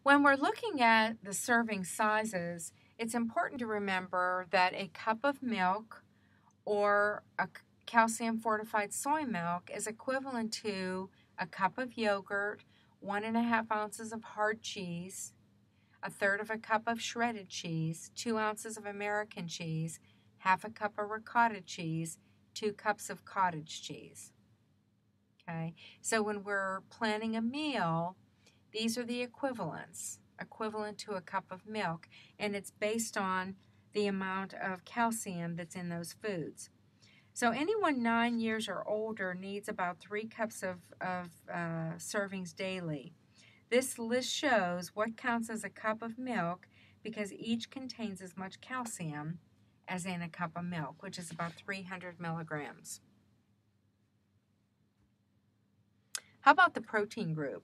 When we're looking at the serving sizes, it's important to remember that a cup of milk or a calcium fortified soy milk is equivalent to a cup of yogurt, 1.5 ounces of hard cheese, a third of a cup of shredded cheese, 2 ounces of American cheese, half a cup of ricotta cheese, 2 cups of cottage cheese. Okay, so when we're planning a meal, these are the equivalents, equivalent to a cup of milk, and it's based on the amount of calcium that's in those foods. So anyone 9 years or older needs about 3 cups of servings daily. This list shows what counts as a cup of milk because each contains as much calcium as in a cup of milk, which is about 300 milligrams. How about the protein group?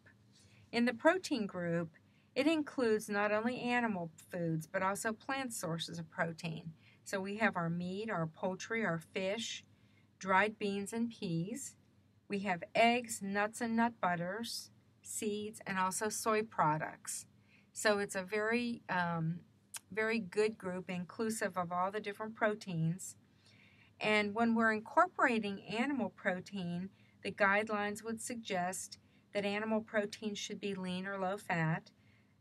In the protein group, it includes not only animal foods, but also plant sources of protein. So we have our meat, our poultry, our fish, dried beans and peas. We have eggs, nuts and nut butters, seeds, and also soy products. So it's a very, very good group, inclusive of all the different proteins. And when we're incorporating animal protein, the guidelines would suggest that animal protein should be lean or low fat,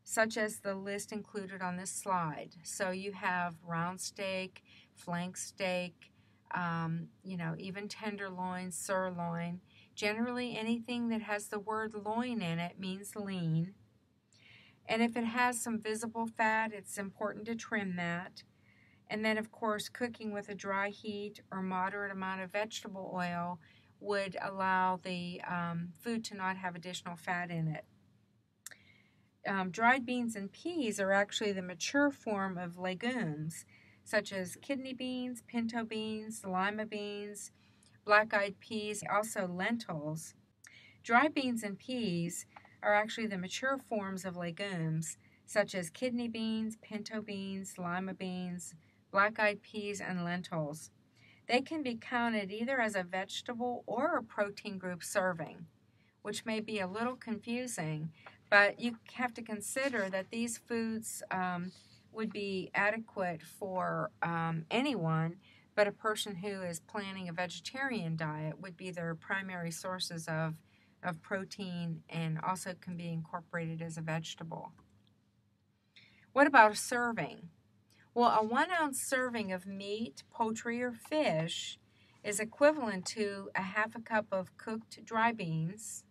such as the list included on this slide. So you have round steak, flank steak, even tenderloin, sirloin. Generally, anything that has the word loin in it means lean. And if it has some visible fat, it's important to trim that. And then, of course, cooking with a dry heat or moderate amount of vegetable oil would allow the food to not have additional fat in it. Dried beans and peas are actually the mature form of legumes, such as kidney beans, pinto beans, lima beans, black-eyed peas, also lentils. Dried beans and peas are actually the mature forms of legumes, such as kidney beans, pinto beans, lima beans, black-eyed peas, and lentils. They can be counted either as a vegetable or a protein group serving, which may be a little confusing, but you have to consider that these foods would be adequate for anyone, but a person who is planning a vegetarian diet would be their primary sources of protein and also can be incorporated as a vegetable. What about a serving? Well, a 1 ounce serving of meat, poultry, or fish is equivalent to a half a cup of cooked dry beans,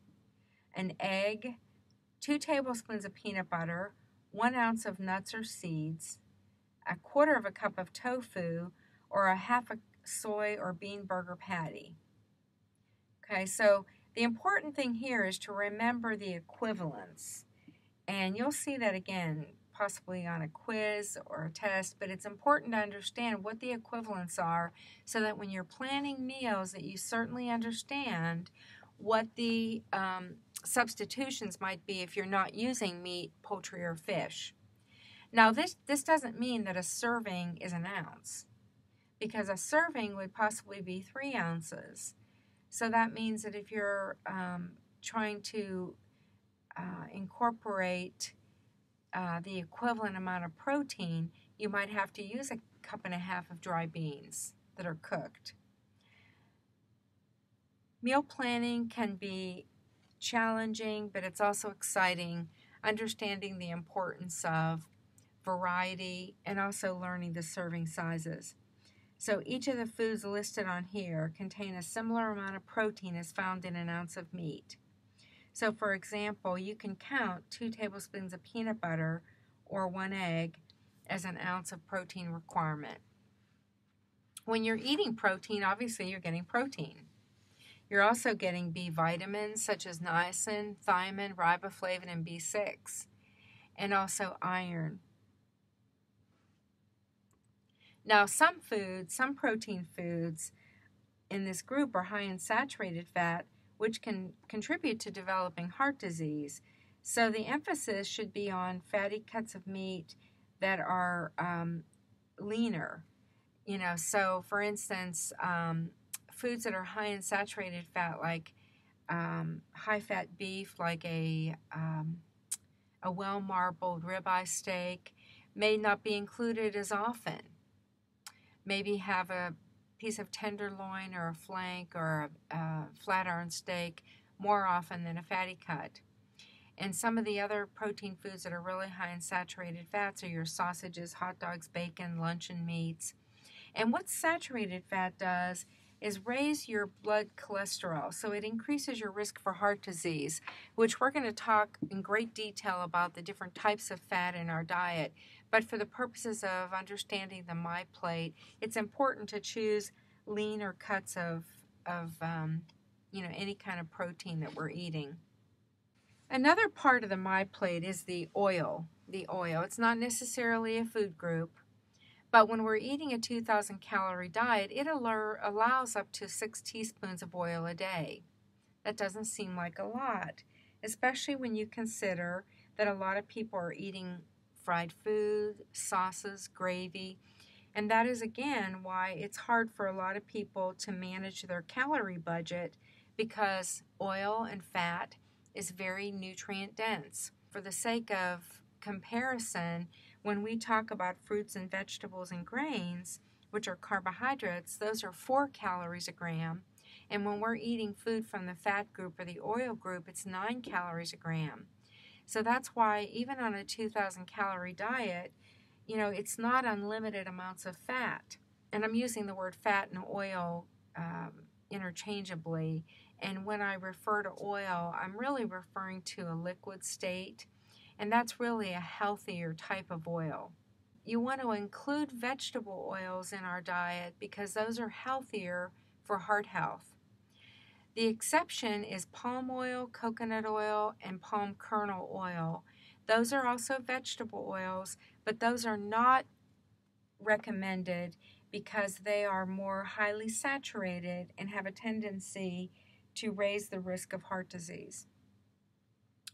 an egg, 2 tablespoons of peanut butter, 1 ounce of nuts or seeds, a quarter of a cup of tofu, or a half a soy or bean burger patty. Okay, so the important thing here is to remember the equivalents. And you'll see that again, possibly on a quiz or a test, but it's important to understand what the equivalents are so that when you're planning meals that you certainly understand what the substitutions might be if you're not using meat, poultry, or fish. Now, this doesn't mean that a serving is an ounce, because a serving would possibly be 3 ounces. So that means that if you're trying to incorporate the equivalent amount of protein, you might have to use 1.5 cups of dry beans that are cooked. Meal planning can be challenging, but it's also exciting, understanding the importance of variety and also learning the serving sizes. So each of the foods listed on here contain a similar amount of protein as found in an ounce of meat. So for example, you can count 2 tablespoons of peanut butter or 1 egg as an ounce of protein requirement. When you're eating protein, obviously you're getting protein. You're also getting B vitamins such as niacin, thiamine, riboflavin, and B6, and also iron. Now, some protein foods in this group are high in saturated fat, which can contribute to developing heart disease. So the emphasis should be on fatty cuts of meat that are leaner. So for instance, foods that are high in saturated fat, like high-fat beef, like a a well-marbled ribeye steak may not be included as often. Maybe have a piece of tenderloin or a flank or a flat iron steak more often than a fatty cut. And some of the other protein foods that are really high in saturated fats are your sausages, hot dogs, bacon, luncheon meats. And what saturated fat does is raise your blood cholesterol, so it increases your risk for heart disease, which we're going to talk in great detail about the different types of fat in our diet. But for the purposes of understanding the My Plate, it's important to choose leaner cuts of any kind of protein that we're eating. Another part of the My Plate is the oil. The oil. It's not necessarily a food group, but when we're eating a 2,000 calorie diet, it allows up to 6 teaspoons of oil a day. That doesn't seem like a lot, especially when you consider that a lot of people are eating fried food, sauces, gravy, and that is again why it's hard for a lot of people to manage their calorie budget, because oil and fat is very nutrient dense. For the sake of comparison, when we talk about fruits and vegetables and grains, which are carbohydrates, those are 4 calories a gram. And when we're eating food from the fat group or the oil group, it's 9 calories a gram. So that's why even on a 2,000 calorie diet, it's not unlimited amounts of fat. And I'm using the word fat and oil interchangeably. And when I refer to oil, I'm really referring to a liquid state, and that's really a healthier type of oil. You want to include vegetable oils in our diet because those are healthier for heart health. The exception is palm oil, coconut oil, and palm kernel oil. Those are also vegetable oils, but those are not recommended because they are more highly saturated and have a tendency to raise the risk of heart disease.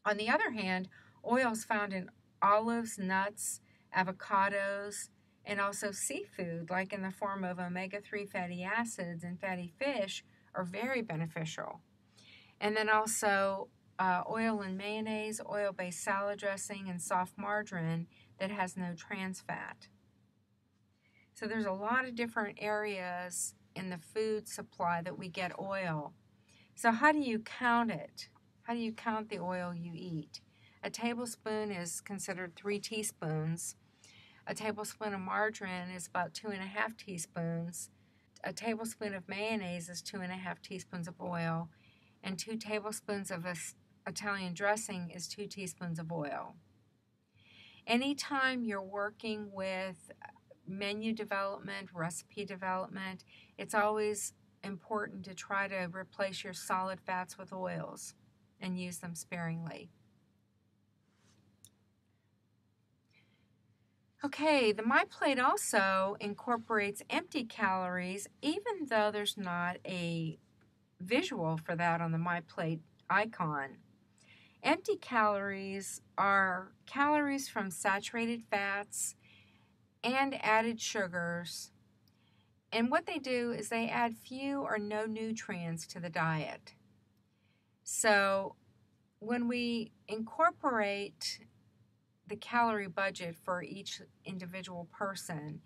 On the other hand, oils found in olives, nuts, avocados, and also seafood, like in the form of omega-3 fatty acids and fatty fish, are very beneficial. And then also oil in mayonnaise, oil-based salad dressing, and soft margarine that has no trans fat. So there's a lot of different areas in the food supply that we get oil. So how do you count it? How do you count the oil you eat? A tablespoon is considered 3 teaspoons. A tablespoon of margarine is about 2.5 teaspoons. A tablespoon of mayonnaise is 2.5 teaspoons of oil. And 2 tablespoons of Italian dressing is 2 teaspoons of oil. Anytime you're working with menu development, recipe development, it's always important to try to replace your solid fats with oils and use them sparingly. Okay, the My Plate also incorporates empty calories, even though there's not a visual for that on the My Plate icon. Empty calories are calories from saturated fats and added sugars. And what they do is they add few or no nutrients to the diet. So when we incorporate the calorie budget for each individual person,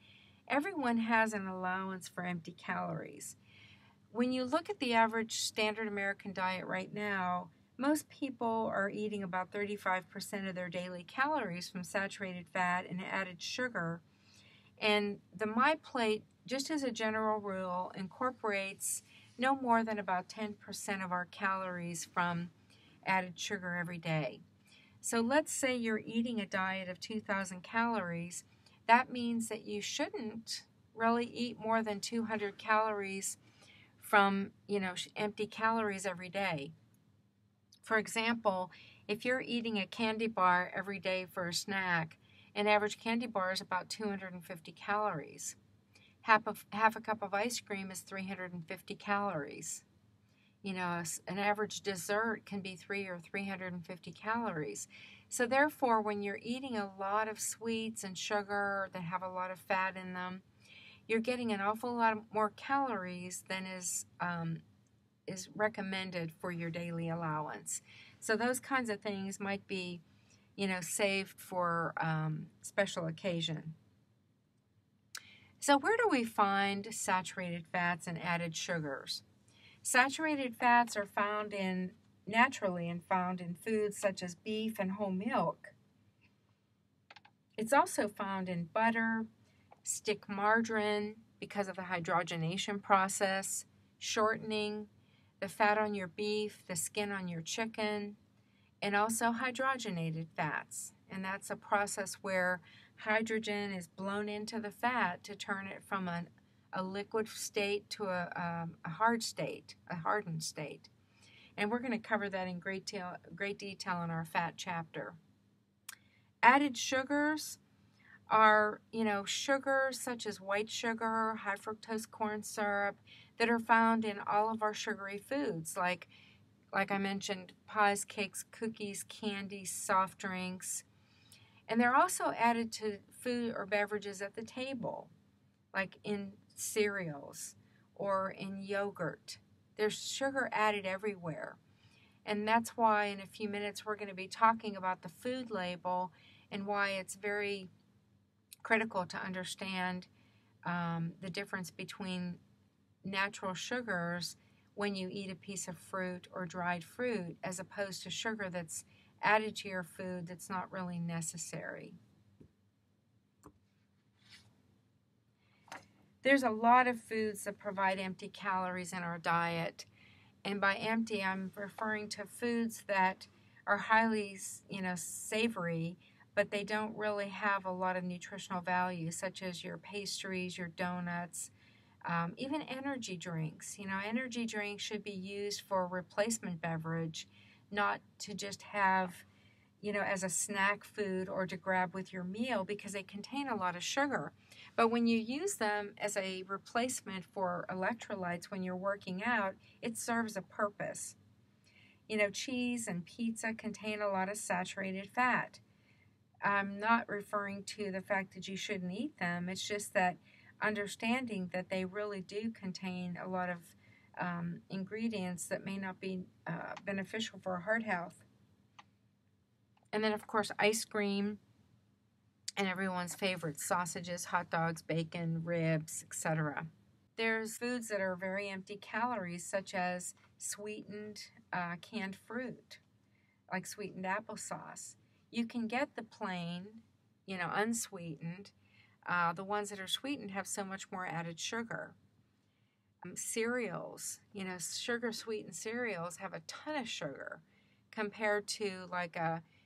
everyone has an allowance for empty calories. When you look at the average standard American diet right now, most people are eating about 35% of their daily calories from saturated fat and added sugar. And the My Plate, just as a general rule, incorporates no more than about 10% of our calories from added sugar every day. So let's say you're eating a diet of 2,000 calories. That means that you shouldn't really eat more than 200 calories from, empty calories every day. For example, if you're eating a candy bar every day for a snack, an average candy bar is about 250 calories. Half a cup of ice cream is 350 calories. An average dessert can be 350 calories. So therefore, when you're eating a lot of sweets and sugar that have a lot of fat in them, you're getting an awful lot more calories than is recommended for your daily allowance. So those kinds of things might be, saved for special occasion. So where do we find saturated fats and added sugars? Saturated fats are naturally found in foods such as beef and whole milk. It's also found in butter, stick margarine because of the hydrogenation process, shortening, the fat on your beef, the skin on your chicken, and also hydrogenated fats. And that's a process where hydrogen is blown into the fat to turn it from a liquid state to a hard state, a hardened state. And we're going to cover that in great detail in our fat chapter. Added sugars are, sugars such as white sugar, high fructose corn syrup that are found in all of our sugary foods, like I mentioned, pies, cakes, cookies, candies, soft drinks. And they're also added to food or beverages at the table, like in cereals or in yogurt. There's sugar added everywhere. And that's why in a few minutes we're going to be talking about the food label and why it's very critical to understand the difference between natural sugars when you eat a piece of fruit or dried fruit as opposed to sugar that's added to your food that's not really necessary. There's a lot of foods that provide empty calories in our diet, and by empty I'm referring to foods that are highly savory, but they don't really have a lot of nutritional value, such as your pastries, your donuts, even energy drinks. Energy drinks should be used for a replacement beverage, not to just have, as a snack food or to grab with your meal, because they contain a lot of sugar. But when you use them as a replacement for electrolytes when you're working out, it serves a purpose. Cheese and pizza contain a lot of saturated fat. I'm not referring to the fact that you shouldn't eat them. It's just that understanding that they really do contain a lot of ingredients that may not be beneficial for heart health. And then, of course, ice cream and everyone's favorite, sausages, hot dogs, bacon, ribs, etc. There's foods that are very empty calories, such as sweetened canned fruit, like sweetened applesauce. You can get the plain, unsweetened. The ones that are sweetened have so much more added sugar. Cereals, sugar-sweetened cereals have a ton of sugar compared to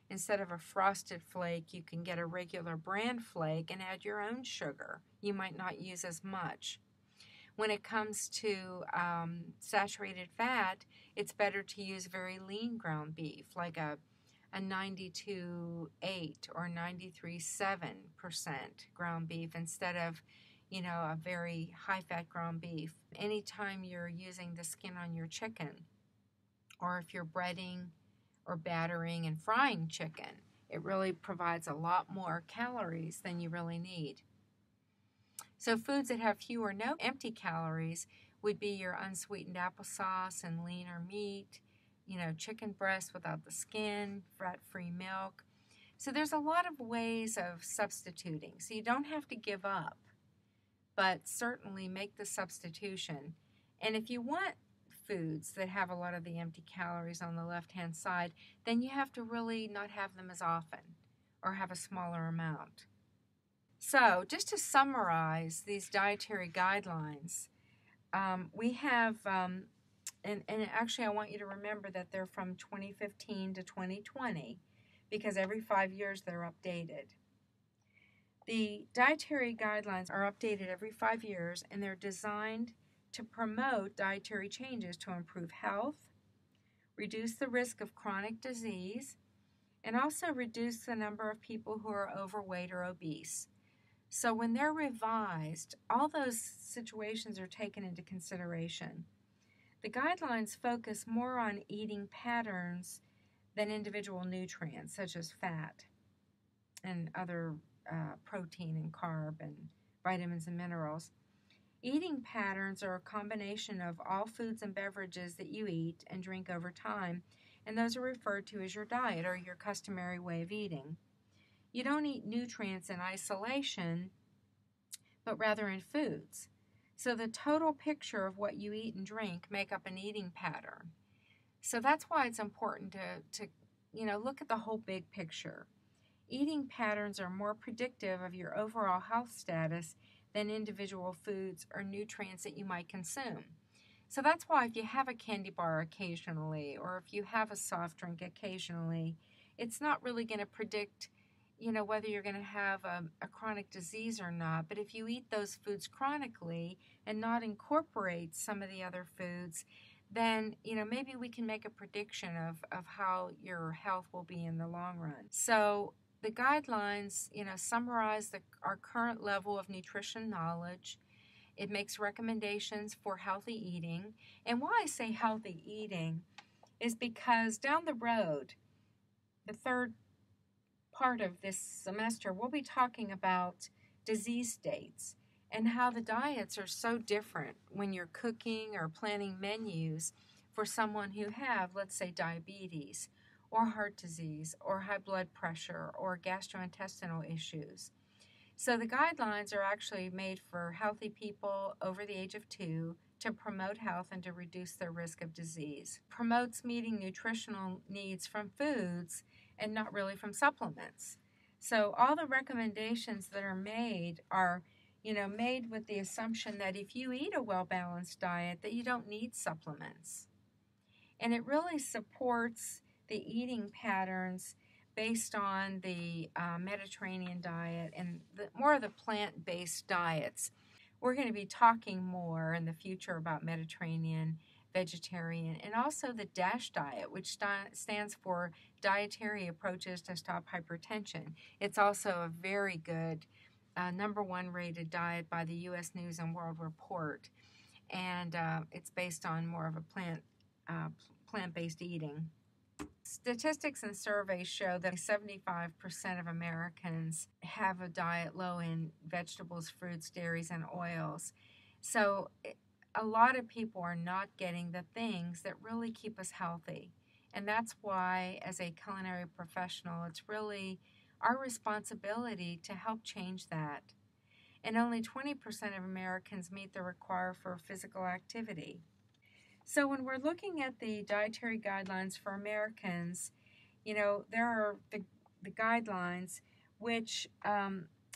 instead of a frosted flake, you can get a regular brand flake and add your own sugar. You might not use as much. When it comes to saturated fat, it's better to use very lean ground beef, like a 92.8 or 93.7% ground beef instead of, a very high-fat ground beef. Anytime you're using the skin on your chicken, or if you're breading or battering and frying chicken, it really provides a lot more calories than you really need. So foods that have few or no empty calories would be your unsweetened applesauce and leaner meat, chicken breast without the skin, fat-free milk. So there's a lot of ways of substituting. So you don't have to give up, but certainly make the substitution. And if you want foods that have a lot of the empty calories on the left-hand side, then you have to really not have them as often or have a smaller amount. So just to summarize these dietary guidelines, we have, and actually I want you to remember that they're from 2015 to 2020 because every 5 years they're updated. The dietary guidelines are updated every 5 years, and they're designed to promote dietary changes to improve health, reduce the risk of chronic disease, and also reduce the number of people who are overweight or obese. So when they're revised, all those situations are taken into consideration. The guidelines focus more on eating patterns than individual nutrients, such as fat and other protein and carb and vitamins and minerals. Eating patterns are a combination of all foods and beverages that you eat and drink over time, and those are referred to as your diet or your customary way of eating. You don't eat nutrients in isolation, but rather in foods. So the total picture of what you eat and drink make up an eating pattern. So that's why it's important to look at the whole big picture. Eating patterns are more predictive of your overall health status than individual foods or nutrients that you might consume. So that's why if you have a candy bar occasionally, or if you have a soft drink occasionally, it's not really going to predict, whether you're going to have a chronic disease or not. But if you eat those foods chronically and not incorporate some of the other foods, then, maybe we can make a prediction of how your health will be in the long run. So the guidelines, summarize our current level of nutrition knowledge. It makes recommendations for healthy eating. And why I say healthy eating is because down the road, the third part of this semester, we'll be talking about disease states and how the diets are so different when you're cooking or planning menus for someone who have, let's say, diabetes or heart disease or high blood pressure or gastrointestinal issues. So the guidelines are actually made for healthy people over the age of 2 to promote health and to reduce their risk of disease. Promotes meeting nutritional needs from foods and not really from supplements. So all the recommendations that are made are, made with the assumption that if you eat a well-balanced diet, that you don't need supplements. And it really supports the eating patterns based on the Mediterranean diet and more of the plant-based diets. We're going to be talking more in the future about Mediterranean, vegetarian, and also the DASH diet, which stands for Dietary Approaches to Stop Hypertension. It's also a very good #1 rated diet by the U.S. News and World Report, and it's based on more of a plant-based eating. Statistics and surveys show that 75% of Americans have a diet low in vegetables, fruits, dairies, and oils. So a lot of people are not getting the things that really keep us healthy. And that's why, as a culinary professional, it's really our responsibility to help change that. And only 20% of Americans meet the requirement for physical activity. So when we're looking at the dietary guidelines for Americans, there are the guidelines, which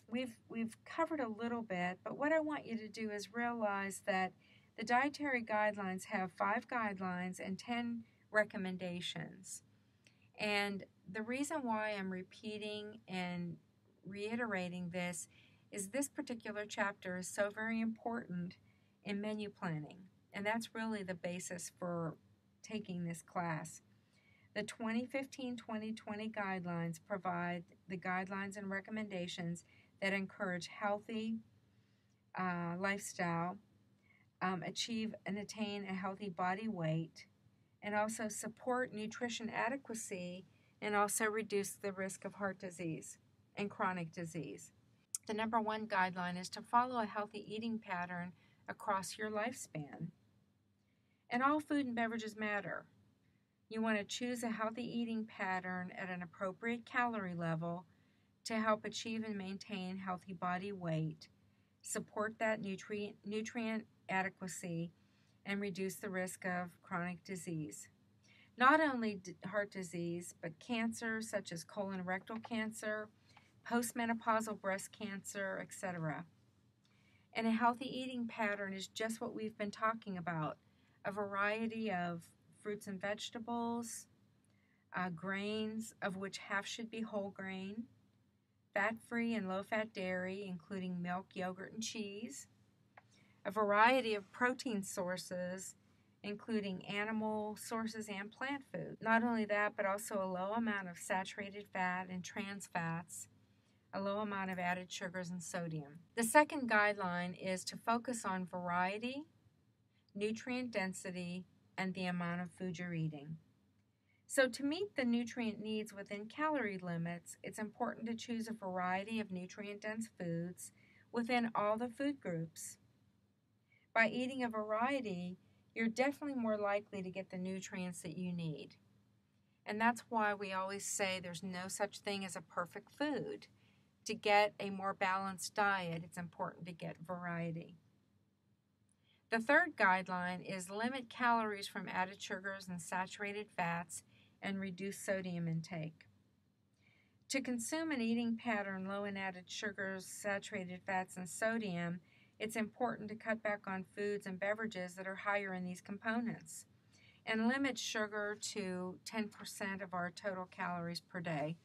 we've covered a little bit, but what I want you to do is realize that the dietary guidelines have 5 guidelines and 10 recommendations. And the reason why I'm repeating and reiterating this is this particular chapter is so very important in menu planning. And that's really the basis for taking this class. The 2015-2020 guidelines provide the guidelines and recommendations that encourage healthy lifestyle, achieve and attain a healthy body weight, and also support nutrition adequacy and also reduce the risk of heart disease and chronic disease. The #1 guideline is to follow a healthy eating pattern across your lifespan. And all food and beverages matter. You want to choose a healthy eating pattern at an appropriate calorie level to help achieve and maintain healthy body weight, support that nutrient adequacy, and reduce the risk of chronic disease. Not only heart disease, but cancer such as colon and rectal cancer, postmenopausal breast cancer, etc. And a healthy eating pattern is just what we've been talking about. A variety of fruits and vegetables, grains, of which half should be whole grain, fat-free and low-fat dairy, including milk, yogurt, and cheese, a variety of protein sources, including animal sources and plant food. Not only that, but also a low amount of saturated fat and trans fats, a low amount of added sugars and sodium. The second guideline is to focus on variety, nutrient density, and the amount of food you're eating. So to meet the nutrient needs within calorie limits, it's important to choose a variety of nutrient-dense foods within all the food groups. By eating a variety, you're definitely more likely to get the nutrients that you need. And that's why we always say there's no such thing as a perfect food. To get a more balanced diet, it's important to get variety. The third guideline is limit calories from added sugars and saturated fats and reduce sodium intake. To consume an eating pattern low in added sugars, saturated fats, and sodium, it's important to cut back on foods and beverages that are higher in these components and limit sugar to 10% of our total calories per day.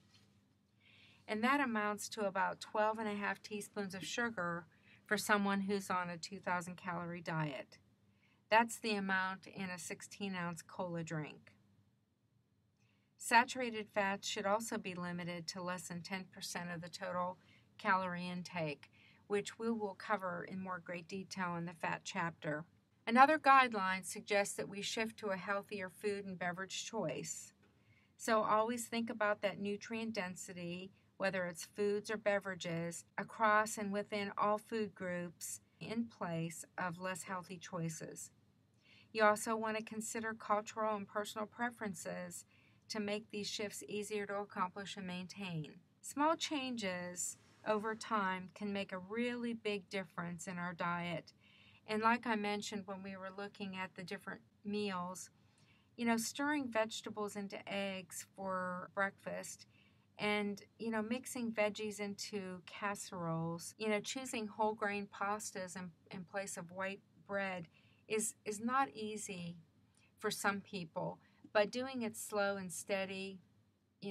And that amounts to about 12.5 teaspoons of sugar for someone who's on a 2,000 calorie diet. That's the amount in a 16-ounce cola drink. Saturated fats should also be limited to less than 10% of the total calorie intake, which we will cover in more great detail in the fat chapter. Another guideline suggests that we shift to a healthier food and beverage choice. So always think about that nutrient density, whether it's foods or beverages, across and within all food groups in place of less healthy choices. You also want to consider cultural and personal preferences to make these shifts easier to accomplish and maintain. Small changes over time can make a really big difference in our diet. And like I mentioned when we were looking at the different meals, stirring vegetables into eggs for breakfast and, mixing veggies into casseroles, choosing whole grain pastas in place of white bread is not easy for some people. But doing it slow and steady,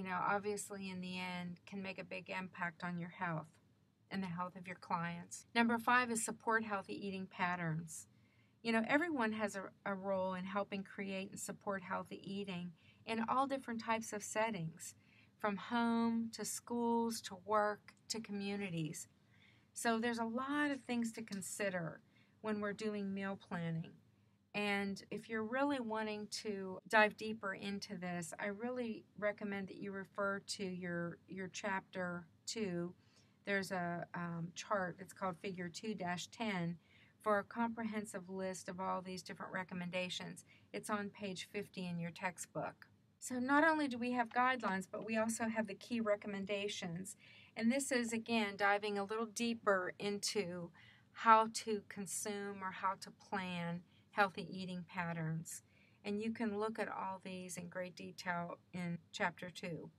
obviously in the end can make a big impact on your health and the health of your clients. Number 5 is support healthy eating patterns. Everyone has a role in helping create and support healthy eating in all different types of settings, from home to schools to work to communities. So there's a lot of things to consider when we're doing meal planning. And if you're really wanting to dive deeper into this, I really recommend that you refer to your chapter 2. There's a chart, it's called Figure 2-10, for a comprehensive list of all these different recommendations. It's on page 50 in your textbook. So not only do we have guidelines, but we also have the key recommendations. And this is, again, diving a little deeper into how to consume or how to plan healthy eating patterns. And you can look at all these in great detail in chapter 2.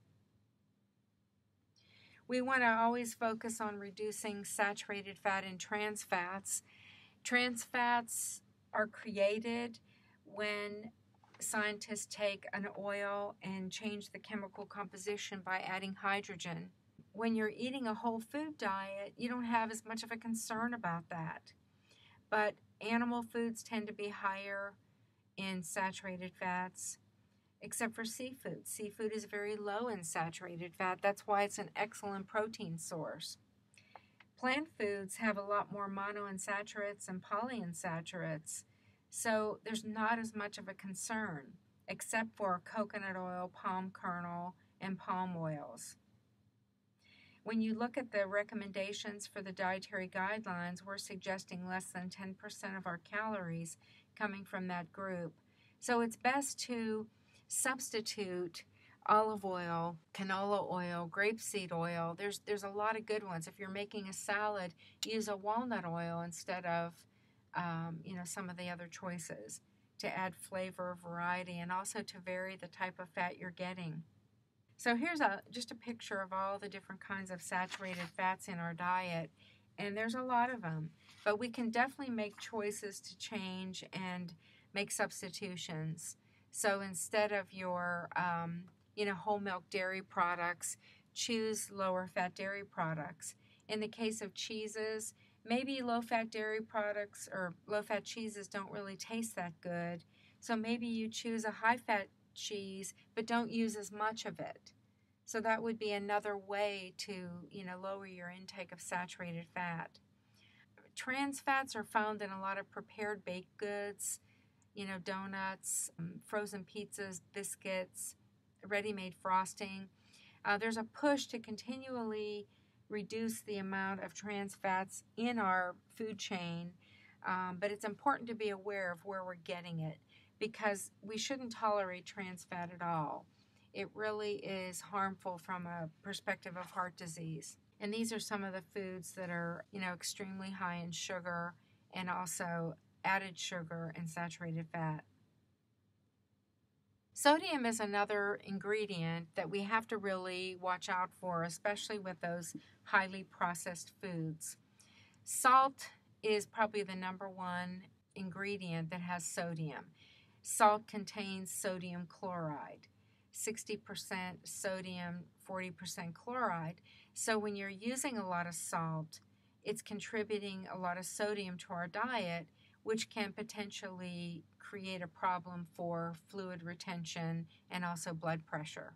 We want to always focus on reducing saturated fat and trans fats. Trans fats are created when scientists take an oil and change the chemical composition by adding hydrogen. When you're eating a whole food diet, you don't have as much of a concern about that. But animal foods tend to be higher in saturated fats, except for seafood. Seafood is very low in saturated fat. That's why it's an excellent protein source. Plant foods have a lot more monounsaturates and polyunsaturates, so there's not as much of a concern, except for coconut oil, palm kernel, and palm oils. When you look at the recommendations for the dietary guidelines, we're suggesting less than 10% of our calories coming from that group. So it's best to substitute olive oil, canola oil, grapeseed oil. There's a lot of good ones. If you're making a salad, use a walnut oil instead of some of the other choices to add flavor, variety, and also to vary the type of fat you're getting. So here's just a picture of all the different kinds of saturated fats in our diet, and there's a lot of them. But we can definitely make choices to change and make substitutions. So instead of your whole milk dairy products, choose lower fat dairy products. In the case of cheeses, maybe low fat dairy products or low fat cheeses don't really taste that good. So maybe you choose a high fat cheese, but don't use as much of it. So that would be another way to, lower your intake of saturated fat. Trans fats are found in a lot of prepared baked goods, donuts, frozen pizzas, biscuits, ready-made frosting. There's a push to continually reduce the amount of trans fats in our food chain, but it's important to be aware of where we're getting it, because we shouldn't tolerate trans fat at all. it really is harmful from a perspective of heart disease. And these are some of the foods that are, extremely high in sugar and also added sugar and saturated fat. Sodium is another ingredient that we have to really watch out for, especially with those highly processed foods. Salt is probably the number one ingredient that has sodium. Salt contains sodium chloride, 60% sodium, 40% chloride. So when you're using a lot of salt, it's contributing a lot of sodium to our diet, which can potentially create a problem for fluid retention and also blood pressure.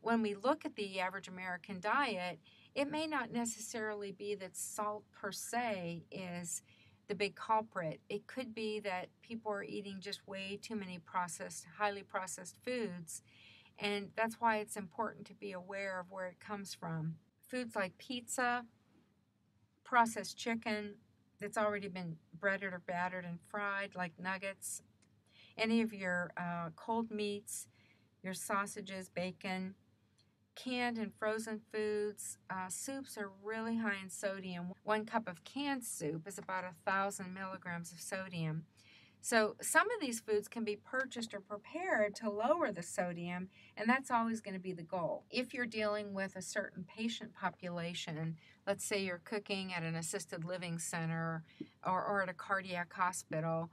When we look at the average American diet, it may not necessarily be that salt per se is the big culprit. It could be that people are eating just way too many highly processed foods, and that's why it's important to be aware of where it comes from. Foods like pizza, processed chicken that's already been breaded or battered and fried, like nuggets, any of your cold meats, your sausages, bacon, canned and frozen foods. Soups are really high in sodium. 1 cup of canned soup is about 1,000 milligrams of sodium. So some of these foods can be purchased or prepared to lower the sodium, and that's always going to be the goal. If you're dealing with a certain patient population, let's say you're cooking at an assisted living center or at a cardiac hospital,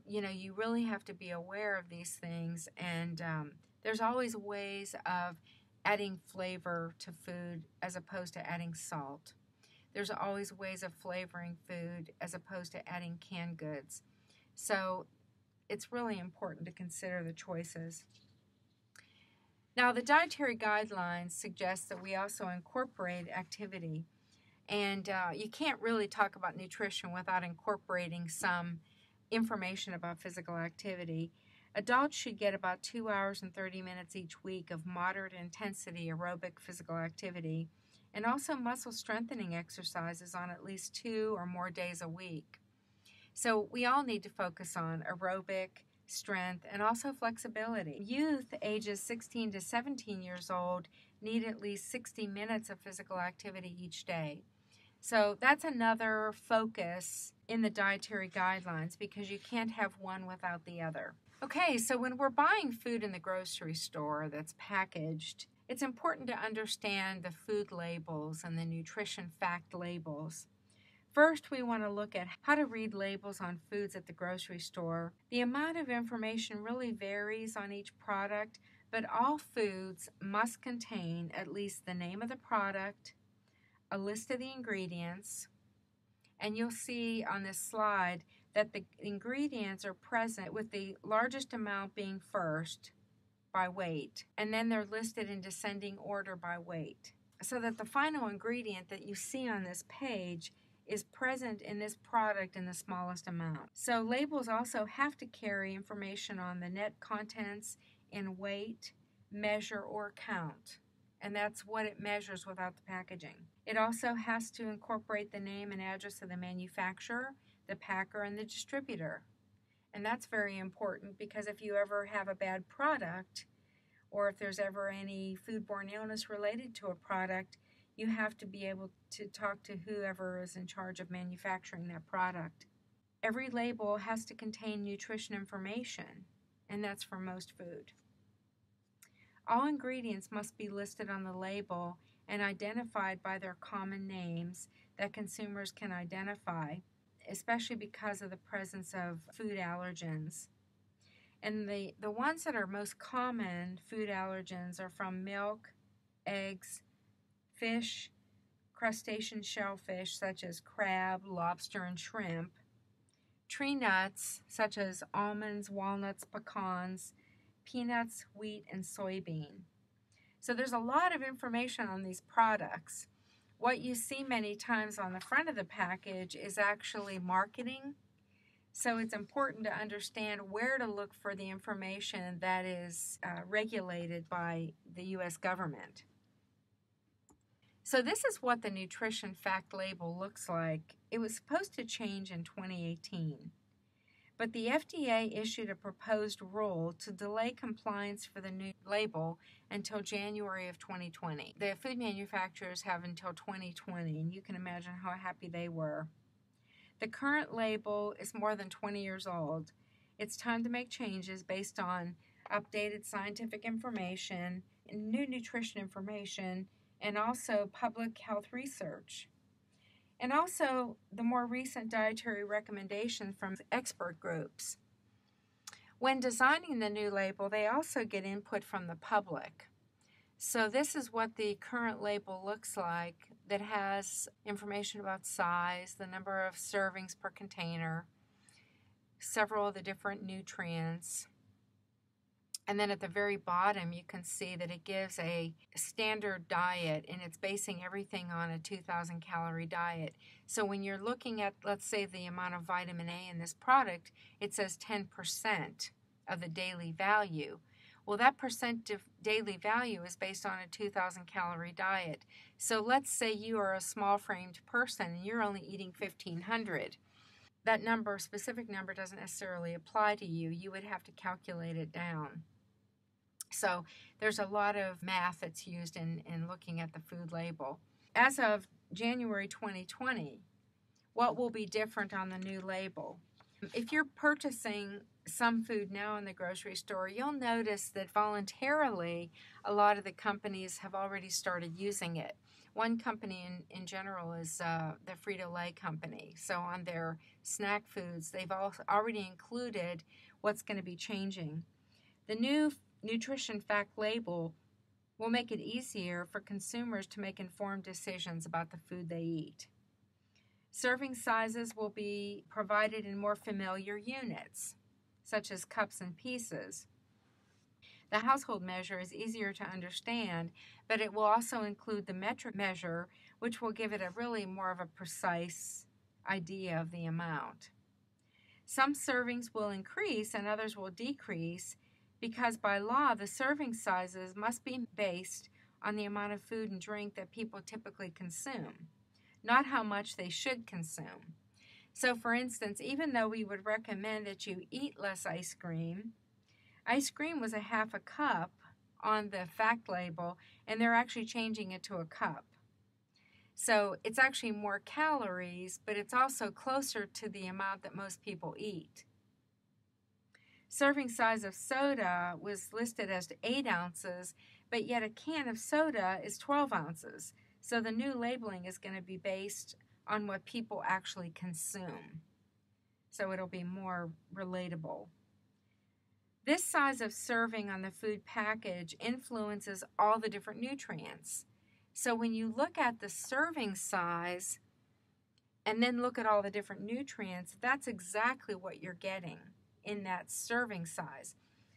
you really have to be aware of these things, and there's always ways of adding flavor to food as opposed to adding salt. There's always ways of flavoring food as opposed to adding canned goods. So it's really important to consider the choices. Now, the dietary guidelines suggest that we also incorporate activity. And you can't really talk about nutrition without incorporating some information about physical activity. Adults should get about 2 hours and 30 minutes each week of moderate intensity aerobic physical activity, and also muscle strengthening exercises on at least 2 or more days a week. So we all need to focus on aerobic, strength, and also flexibility. Youth ages 16 to 17 years old need at least 60 minutes of physical activity each day. So that's another focus in the dietary guidelines, because you can't have one without the other. Okay, so when we're buying food in the grocery store that's packaged, it's important to understand the food labels and the nutrition fact labels. First, we want to look at how to read labels on foods at the grocery store. The amount of information really varies on each product, but all foods must contain at least the name of the product, a list of the ingredients, and you'll see on this slide that the ingredients are present with the largest amount being first by weight, and then they're listed in descending order by weight, so that the final ingredient that you see on this page is present in this product in the smallest amount. So labels also have to carry information on the net contents in weight, measure, or count. And that's what it measures without the packaging. It also has to incorporate the name and address of the manufacturer, the packer, and the distributor. And that's very important, because if you ever have a bad product, or if there's ever any foodborne illness related to a product, you have to be able to talk to whoever is in charge of manufacturing that product. Every label has to contain nutrition information, and that's for most food. All ingredients must be listed on the label and identified by their common names that consumers can identify, especially because of the presence of food allergens. And the ones that are most common food allergens are from milk, eggs, fish, crustacean shellfish such as crab, lobster, and shrimp, tree nuts such as almonds, walnuts, pecans, peanuts, wheat, and soybean. So there's a lot of information on these products. What you see many times on the front of the package is actually marketing. So it's important to understand where to look for the information that is regulated by the U.S. government. So this is what the nutrition fact label looks like. It was supposed to change in 2018. But the FDA issued a proposed rule to delay compliance for the new label until January of 2020. The food manufacturers have until 2020, and you can imagine how happy they were. The current label is more than 20 years old. It's time to make changes based on updated scientific information, new nutrition information, and also public health research. And also the more recent dietary recommendations from expert groups. When designing the new label, they also get input from the public. So this is what the current label looks like, that has information about size, the number of servings per container, several of the different nutrients. And then at the very bottom, you can see that it gives a standard diet, and it's basing everything on a 2,000 calorie diet. So when you're looking at, let's say, the amount of vitamin A in this product, it says 10% of the daily value. Well, that percent of daily value is based on a 2,000 calorie diet. So let's say you are a small framed person and you're only eating 1,500. That number, specific number, doesn't necessarily apply to you. You would have to calculate it down. So there's a lot of math that's used in looking at the food label. As of January 2020, what will be different on the new label? If you're purchasing some food now in the grocery store, you'll notice that voluntarily a lot of the companies have already started using it. One company in general is the Frito-Lay company. So on their snack foods, they've already included what's going to be changing. The new nutrition fact label will make it easier for consumers to make informed decisions about the food they eat. Serving sizes will be provided in more familiar units, such as cups and pieces. The household measure is easier to understand, but it will also include the metric measure, which will give it a really more of a precise idea of the amount. Some servings will increase and others will decrease, because by law, the serving sizes must be based on the amount of food and drink that people typically consume, not how much they should consume. So for instance, even though we would recommend that you eat less ice cream was a half a cup on the fact label, and they're actually changing it to a cup. So it's actually more calories, but it's also closer to the amount that most people eat. Serving size of soda was listed as 8 ounces, but yet a can of soda is 12 ounces. So the new labeling is going to be based on what people actually consume. So it'll be more relatable. This size of serving on the food package influences all the different nutrients. So when you look at the serving size and then look at all the different nutrients, that's exactly what you're getting in that serving size.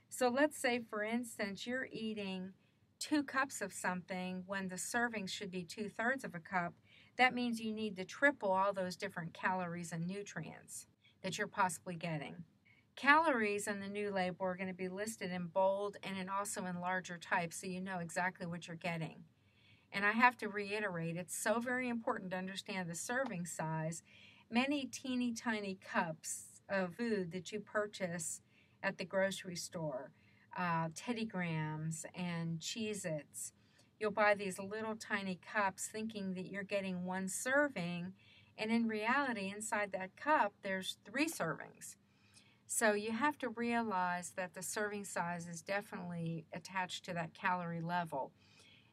So let's say, for instance, you're eating 2 cups of something when the serving should be 2/3 of a cup. That means you need to triple all those different calories and nutrients that you're possibly getting. Calories in the new label are going to be listed in bold and also in larger type, so you know exactly what you're getting. And I have to reiterate, it's so very important to understand the serving size. Many teeny tiny cups of food that you purchase at the grocery store, Teddy Grahams and Cheez-Its, you'll buy these little tiny cups thinking that you're getting 1 serving, and in reality, inside that cup, there's 3 servings. So you have to realize that the serving size is definitely attached to that calorie level,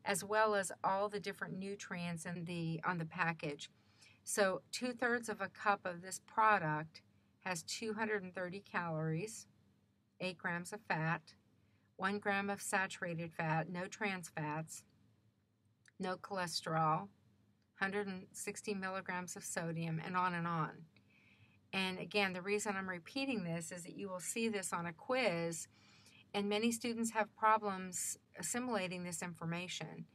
as well as all the different nutrients on the package. So 2/3 of a cup of this product has 230 calories, 8 grams of fat, 1 gram of saturated fat, no trans fats, no cholesterol, 160 milligrams of sodium, and on and on. And again, the reason I'm repeating this is that you will see this on a quiz, and many students have problems assimilating this information.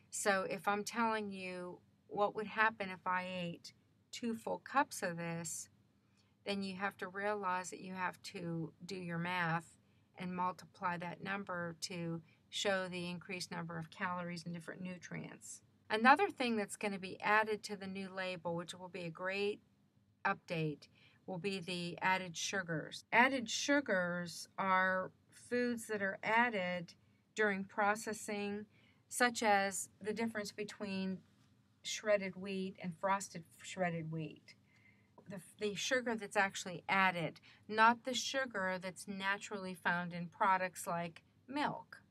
So if I'm telling you what would happen if I ate 2 full cups of this, then you have to realize that you have to do your math and multiply that number to show the increased number of calories and different nutrients. Another thing that's going to be added to the new label, which will be a great update, will be the added sugars. Added sugars are foods that are added during processing, such as the difference between shredded wheat and frosted shredded wheat. The sugar that's actually added, not the sugar that's naturally found in products like milk.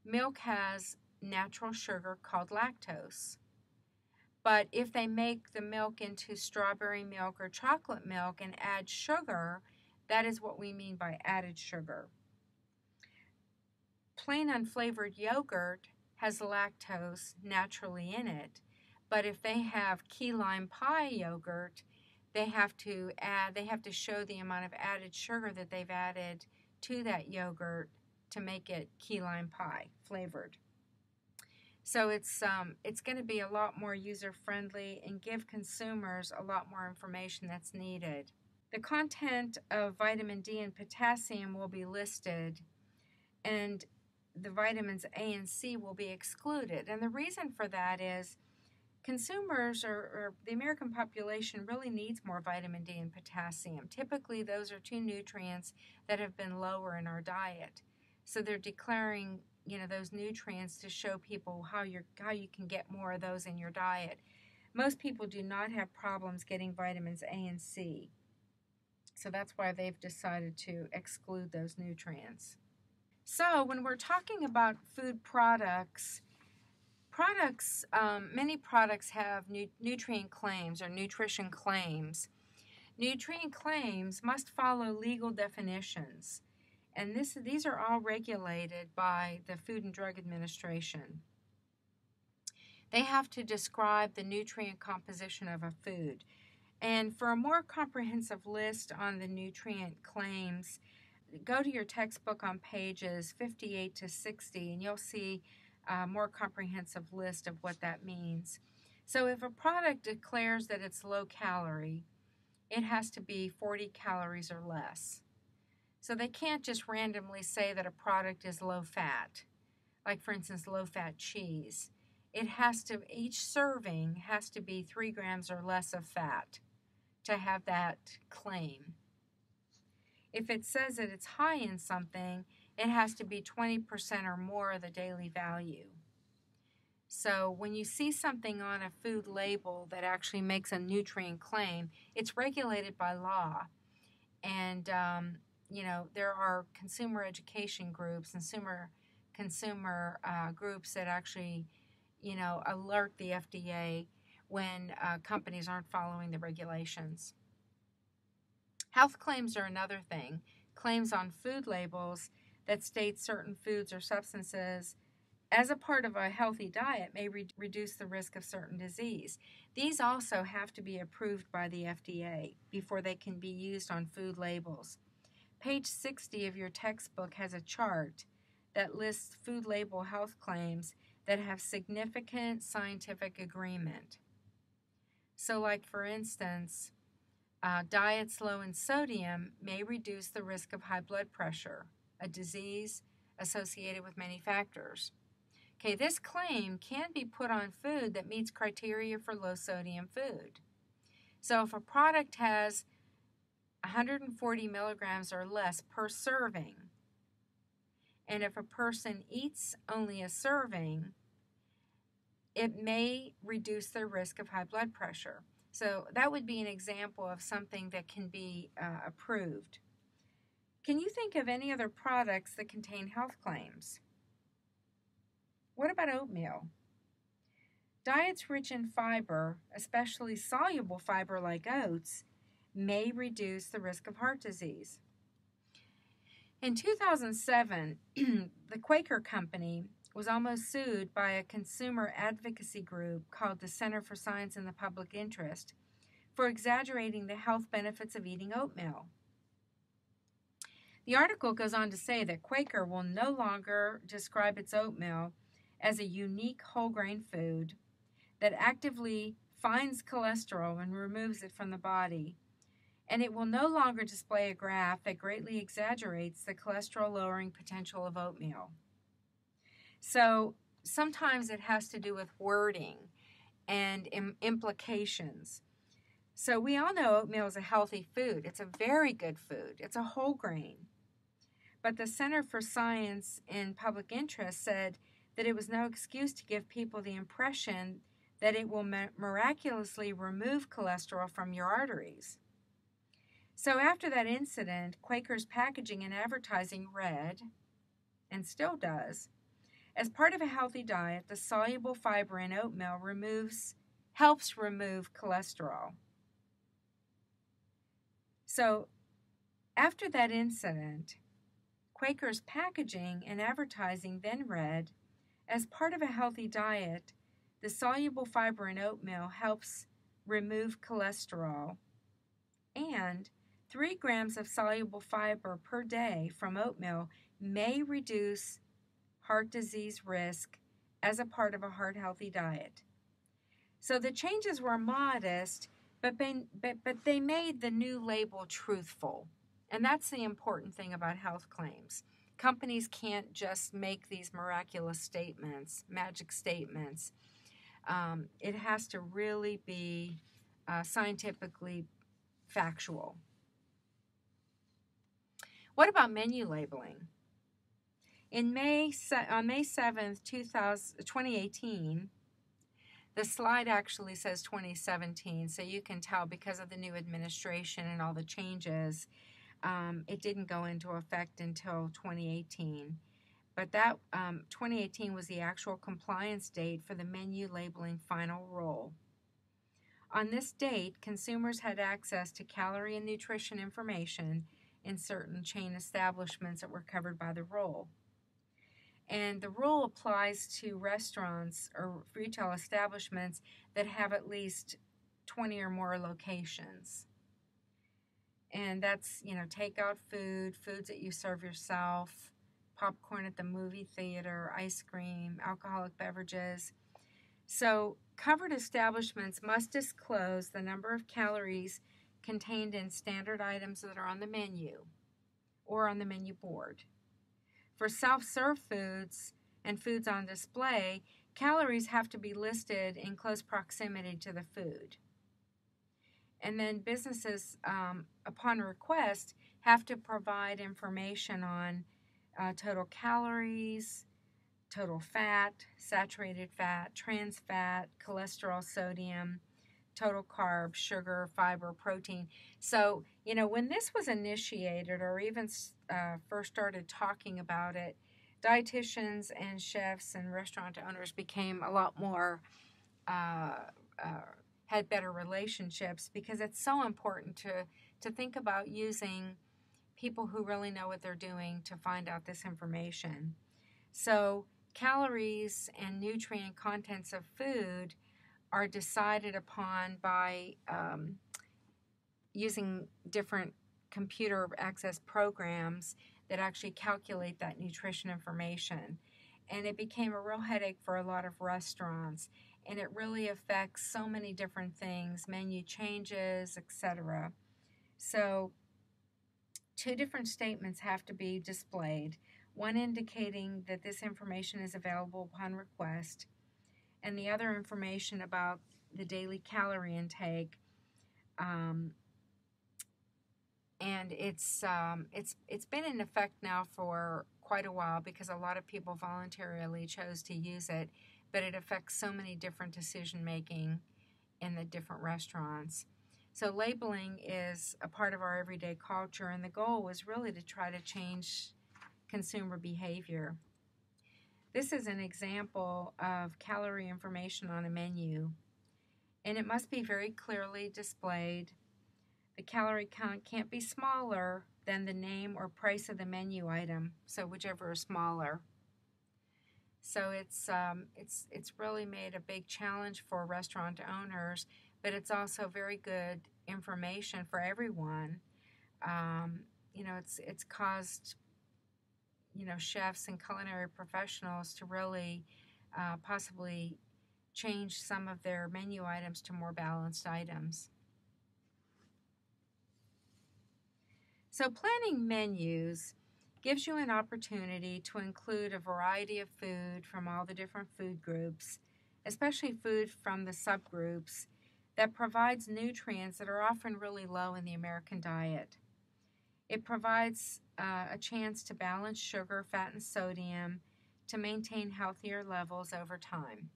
Milk has natural sugar called lactose. But if they make the milk into strawberry milk or chocolate milk and add sugar, that is what we mean by added sugar. Plain unflavored yogurt has lactose naturally in it, but if they have key lime pie yogurt, they have to show the amount of added sugar that they've added to that yogurt to make it key lime pie flavored. So it's going to be a lot more user-friendly and give consumers a lot more information that's needed. The content of vitamin D and potassium will be listed, and the vitamins A and C will be excluded. And the reason for that is consumers or the American population really needs more vitamin D and potassium. Typically, those are two nutrients that have been lower in our diet. So they're declaring those nutrients to show people how you can get more of those in your diet. Most people do not have problems getting vitamins A and C. So that's why they've decided to exclude those nutrients. So when we're talking about food products, many products have nutrient claims or nutrition claims. Nutrient claims must follow legal definitions. And these are all regulated by the Food and Drug Administration. They have to describe the nutrient composition of a food. And for a more comprehensive list on the nutrient claims, go to your textbook on pages 58 to 60, and you'll see a more comprehensive list of what that means. So if a product declares that it's low calorie, it has to be 40 calories or less. So they can't just randomly say that a product is low fat, like for instance low fat cheese. Each serving has to be 3 grams or less of fat to have that claim. If it says that it's high in something, it has to be 20% or more of the daily value. So when you see something on a food label that actually makes a nutrient claim, it's regulated by law. And there are consumer education groups, consumer groups that actually, alert the FDA when companies aren't following the regulations. Health claims are another thing. Claims on food labels that state certain foods or substances as a part of a healthy diet may reduce the risk of certain disease. These also have to be approved by the FDA before they can be used on food labels. Page 60 of your textbook has a chart that lists food label health claims that have significant scientific agreement. So like for instance, diets low in sodium may reduce the risk of high blood pressure, a disease associated with many factors. Okay, this claim can be put on food that meets criteria for low sodium food. So if a product has 140 milligrams or less per serving, and if a person eats only a serving, it may reduce their risk of high blood pressure. So that would be an example of something that can be approved. Can you think of any other products that contain health claims? What about oatmeal? Diets rich in fiber, especially soluble fiber like oats, may reduce the risk of heart disease. In 2007, the Quaker Company was almost sued by a consumer advocacy group called the Center for Science in the Public Interest for exaggerating the health benefits of eating oatmeal. The article goes on to say that Quaker will no longer describe its oatmeal as a unique whole grain food that actively finds cholesterol and removes it from the body, and it will no longer display a graph that greatly exaggerates the cholesterol-lowering potential of oatmeal. So sometimes it has to do with wording and implications. So we all know oatmeal is a healthy food. It's a very good food. It's a whole grain. But the Center for Science in Public Interest said that it was no excuse to give people the impression that it will miraculously remove cholesterol from your arteries. So after that incident, Quaker's packaging and advertising read, and still does, as part of a healthy diet, the soluble fiber in oatmeal helps remove cholesterol. So after that incident, Quaker's packaging and advertising then read, as part of a healthy diet, the soluble fiber in oatmeal helps remove cholesterol, and 3 grams of soluble fiber per day from oatmeal may reduce heart disease risk as a part of a heart-healthy diet. So the changes were modest, but they made the new label truthful. And that's the important thing about health claims. Companies can't just make these miraculous statements, magic statements. It has to really be scientifically factual. What about menu labeling? On May 7th, 2018, the slide actually says 2017, so you can tell because of the new administration and all the changes, it didn't go into effect until 2018. But that 2018 was the actual compliance date for the menu labeling final rule. On this date, consumers had access to calorie and nutrition information in certain chain establishments that were covered by the rule. And the rule applies to restaurants or retail establishments that have at least 20 or more locations. And that's, takeout food, foods that you serve yourself, popcorn at the movie theater, ice cream, alcoholic beverages. So covered establishments must disclose the number of calories contained in standard items that are on the menu or on the menu board. For self-serve foods and foods on display, calories have to be listed in close proximity to the food. And then businesses, upon request, have to provide information on total calories, total fat, saturated fat, trans fat, cholesterol, sodium, total carbs, sugar, fiber, protein. So, when this was initiated or even first started talking about it, dietitians and chefs and restaurant owners became a lot more, had better relationships, because it's so important to think about using people who really know what they're doing to find out this information. So calories and nutrient contents of food are decided upon by using different computer access programs that actually calculate that nutrition information. And it became a real headache for a lot of restaurants, and it really affects so many different things, menu changes, etc. So 2 different statements have to be displayed, one indicating that this information is available upon request, and the other information about the daily calorie intake. And it's been in effect now for quite a while because a lot of people voluntarily chose to use it, but it affects so many different decision making in the different restaurants. So labeling is a part of our everyday culture, and the goal was really to try to change consumer behavior. This is an example of calorie information on a menu, and it must be very clearly displayed. The calorie count can't be smaller than the name or price of the menu item, so whichever is smaller. So it's really made a big challenge for restaurant owners, but it's also very good information for everyone. It's caused chefs and culinary professionals to really possibly change some of their menu items to more balanced items. So planning menus gives you an opportunity to include a variety of food from all the different food groups, especially food from the subgroups that provides nutrients that are often really low in the American diet. It provides a chance to balance sugar, fat, and sodium to maintain healthier levels over time.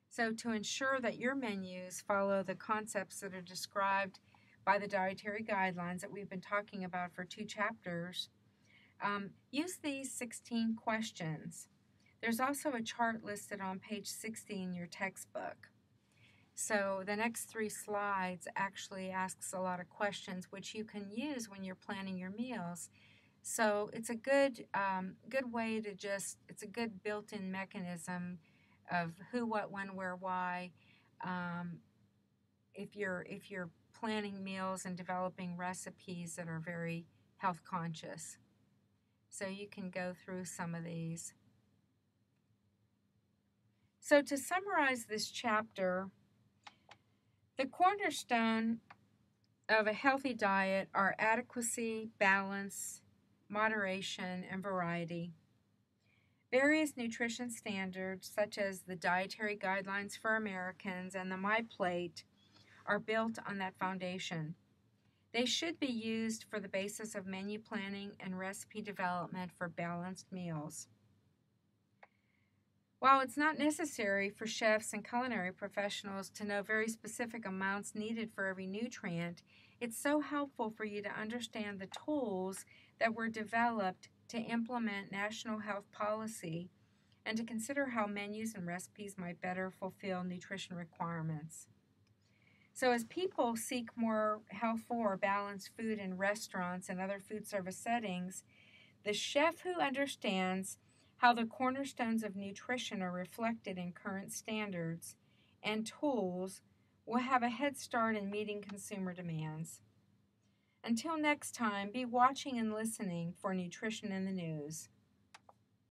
So to ensure that your menus follow the concepts that are described by the dietary guidelines that we've been talking about for 2 chapters, use these 16 questions. There's also a chart listed on page 60 in your textbook. So the next 3 slides actually asks a lot of questions which you can use when you're planning your meals. So it's a good way to it's a good built-in mechanism of who, what, when, where, why. If you're planning meals and developing recipes that are very health conscious. So you can go through some of these. So to summarize this chapter, the cornerstone of a healthy diet are adequacy, balance, moderation, and variety. Various nutrition standards, such as the Dietary Guidelines for Americans and the My Plate, are built on that foundation. They should be used for the basis of menu planning and recipe development for balanced meals. While it's not necessary for chefs and culinary professionals to know very specific amounts needed for every nutrient, it's so helpful for you to understand the tools that were developed to implement national health policy and to consider how menus and recipes might better fulfill nutrition requirements. So as people seek more healthful or balanced food in restaurants and other food service settings, the chef who understands how the cornerstones of nutrition are reflected in current standards and tools will have a head start in meeting consumer demands. Until next time, be watching and listening for Nutrition in the News.